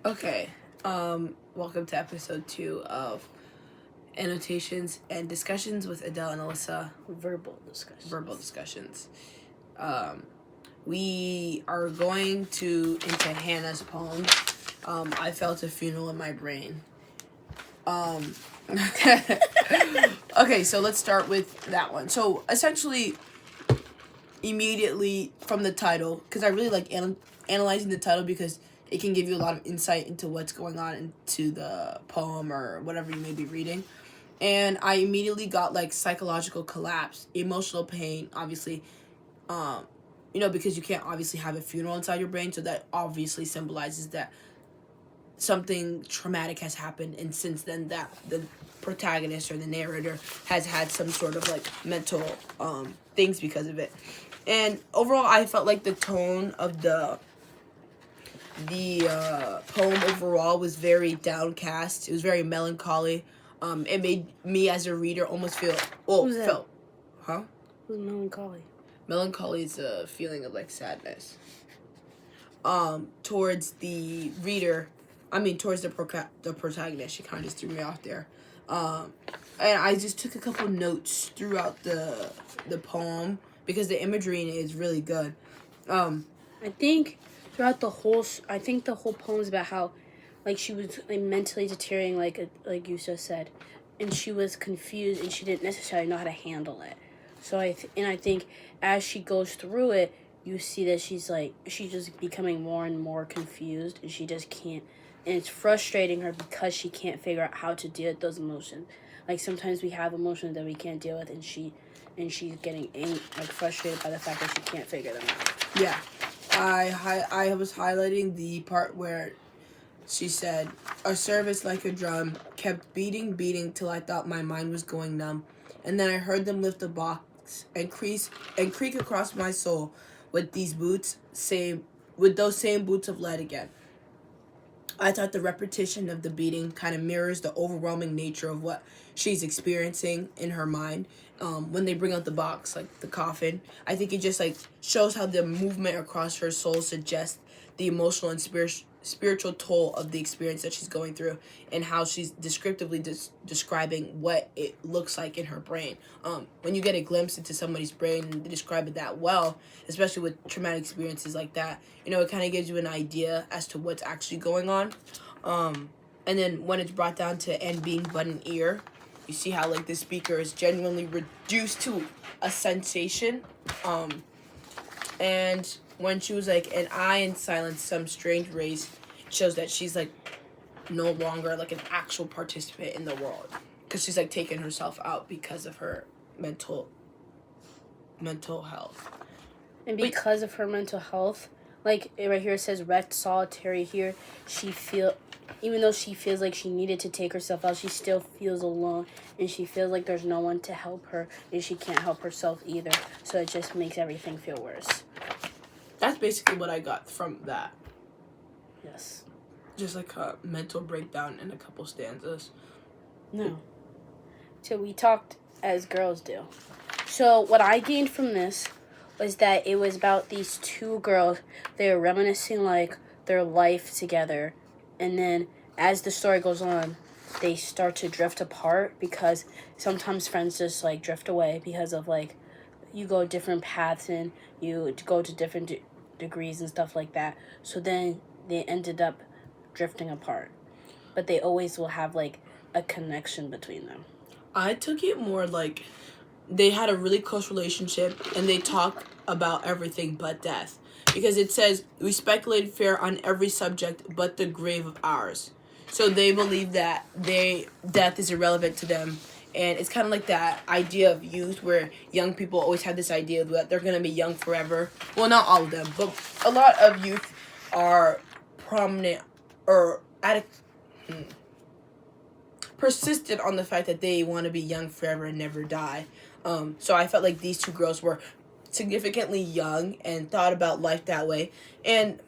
Okay. Welcome to episode 2 of Annotations and Discussions with Adele and Alyssa. Verbal discussions. We are going into Hannah's poem. I felt a funeral in my brain. Okay, so let's start with that one. So essentially, immediately from the title, because I really like analyzing the title because it can give you a lot of insight into what's going on into the poem or whatever you may be reading. And I immediately got like psychological collapse, emotional pain, obviously, because you can't obviously have a funeral inside your brain. So that obviously symbolizes that something traumatic has happened. And since then that the protagonist or the narrator has had some sort of like mental things because of it. And overall, I felt like the tone of the poem overall was very downcast. It was very melancholy. It made me as a reader almost feel... Who's that? felt... Huh? Who's melancholy? Melancholy is a feeling of, like, sadness. Towards the reader... towards the protagonist. She kind of just threw me off there. And I just took a couple notes throughout the poem because the imagery in it is really good. I think throughout the whole poem is about how, like, she was like mentally deteriorating, like you just said, and she was confused and she didn't necessarily know how to handle it. So I think as she goes through it, you see that she's just becoming more and more confused, and she just can't. And it's frustrating her because she can't figure out how to deal with those emotions. Like, sometimes we have emotions that we can't deal with, and she's getting frustrated by the fact that she can't figure them out. Yeah. I was highlighting the part where she said, "A service like a drum kept beating till I thought my mind was going numb. And then I heard them lift the box and creak across my soul with those same boots of lead again. I thought the repetition of the beating kind of mirrors the overwhelming nature of what she's experiencing in her mind. When they bring out the box, like the coffin, I think it just like shows how the movement across her soul suggests the emotional and spiritual toll of the experience that she's going through, and how she's descriptively describing what it looks like in her brain. When you get a glimpse into somebody's brain and they describe it that well, especially with traumatic experiences like that, it kind of gives you an idea as to what's actually going on. And then when it's brought down to and being but an ear, you see how like the speaker is genuinely reduced to a sensation. And when she was like, "And I in silence some strange race," it shows that she's like no longer like an actual participant in the world, because she's like taking herself out because of her mental health. And because of her mental health, like right here it says wrecked solitary here, even though she feels like she needed to take herself out, she still feels alone, and she feels like there's no one to help her, and she can't help herself either. So it just makes everything feel worse. That's basically what I got from that. Yes. Just like a mental breakdown in a couple stanzas. No. So we talked as girls do. So what I gained from this was that it was about these two girls. They were reminiscing like their life together, and then as the story goes on, they start to drift apart, because sometimes friends just like drift away because of like you go different paths and you go to different degrees and stuff like that. So then they ended up drifting apart, but they always will have like a connection between them. I took it more like they had a really close relationship and they talk about everything but death, because it says we speculated fair on every subject but the grave of ours. So they believe that death is irrelevant to them. And it's kind of like that idea of youth, where young people always have this idea that they're going to be young forever. Well, not all of them, but a lot of youth are prominent or persistent on the fact that they want to be young forever and never die. So I felt like these two girls were significantly young and thought about life that way. And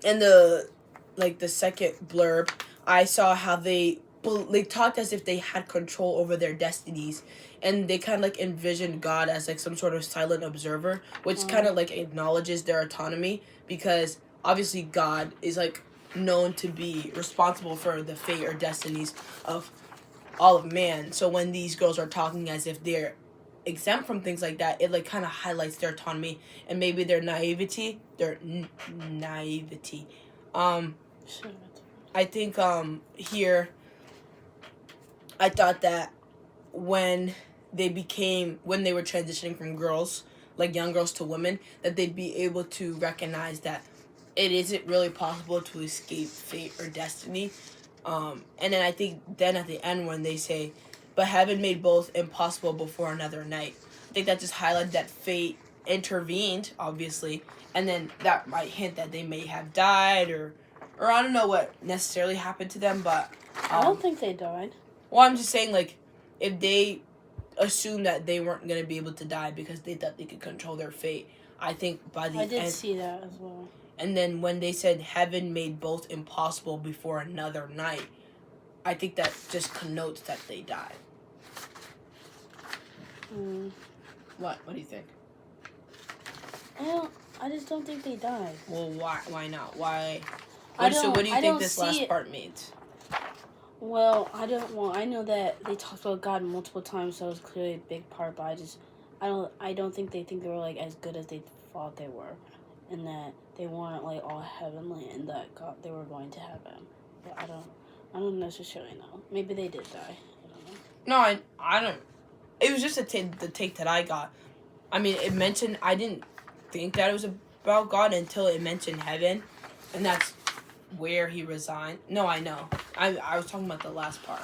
in the second blurb, I saw how they talked as if they had control over their destinies, and they kind of like envisioned God as like some sort of silent observer, which kind of like acknowledges their autonomy, because obviously God is like known to be responsible for the fate or destinies of all of man. So when these girls are talking as if they're exempt from things like that, it like kind of highlights their autonomy and maybe their naivety. Naivety. I think here, I thought that when they were transitioning from girls, like young girls to women, that they'd be able to recognize that it isn't really possible to escape fate or destiny. And then I think then at the end when they say, but heaven made both impossible before another night, I think that just highlighted that fate intervened, obviously, and then that might hint that they may have died or I don't know what necessarily happened to them, but I don't think they died. Well, I'm just saying, like, if they assumed that they weren't going to be able to die because they thought they could control their fate, I think by the end... I did see that as well. And then when they said heaven made both impossible before another night, I think that just connotes that they died. What? What do you think? I just don't think they died. Well, why? Why not? Why? So what do you think this last part means? Well, I know that they talked about God multiple times, so it was clearly a big part. But I don't think they were like as good as they thought they were, and that they weren't like all heavenly, and that they were going to heaven. But I don't necessarily know. Maybe they did die. I don't know. No, I don't. It was just the take that I got. I mean, it mentioned, I didn't think that it was about God until it mentioned heaven, and that's where he resigned. No, I know. I was talking about the last part.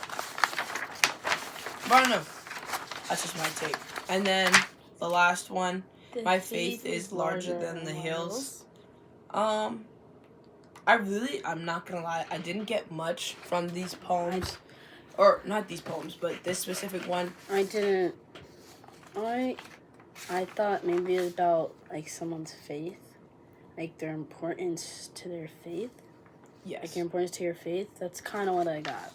But I don't know. That's just my take. And then the last one, my faith is larger than the hills. I'm not gonna lie, I didn't get much from these poems. Or not these poems, but this specific one. I didn't. I thought maybe about like someone's faith, like their importance to their faith. Yes. Like your importance to your faith. That's kind of what I got.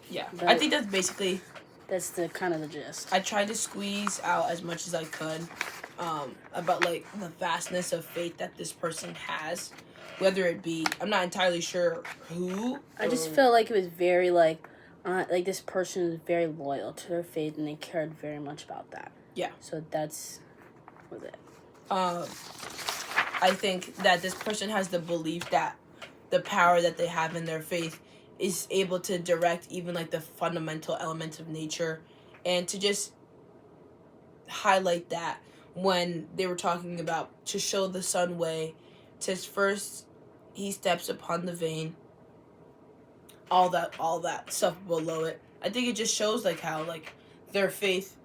Yeah, but I think that's basically. That's the kind of the gist. I tried to squeeze out as much as I could, about like the vastness of faith that this person has, whether it be, I'm not entirely sure who. I just felt like it was very like this person was very loyal to their faith and they cared very much about that. Yeah. So was it. I think that this person has the belief that the power that they have in their faith is able to direct even like the fundamental elements of nature, and to just highlight that when they were talking about to show the sun way, to first he steps upon the vein, all that stuff below it. I think it just shows like how like their faith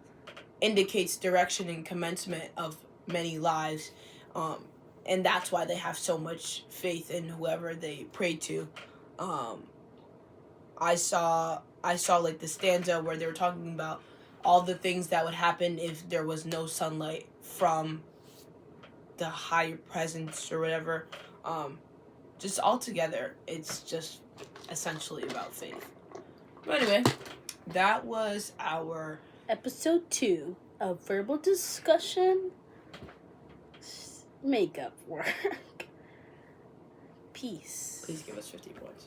indicates direction and commencement of many lives, and that's why they have so much faith in whoever they pray to. I saw like the stanza where they were talking about all the things that would happen if there was no sunlight from the higher presence or whatever. Just all together, it's just essentially about faith. But anyway, that was our episode 2 of Verbal Discussion Makeup Work. Peace. Please give us 50 points.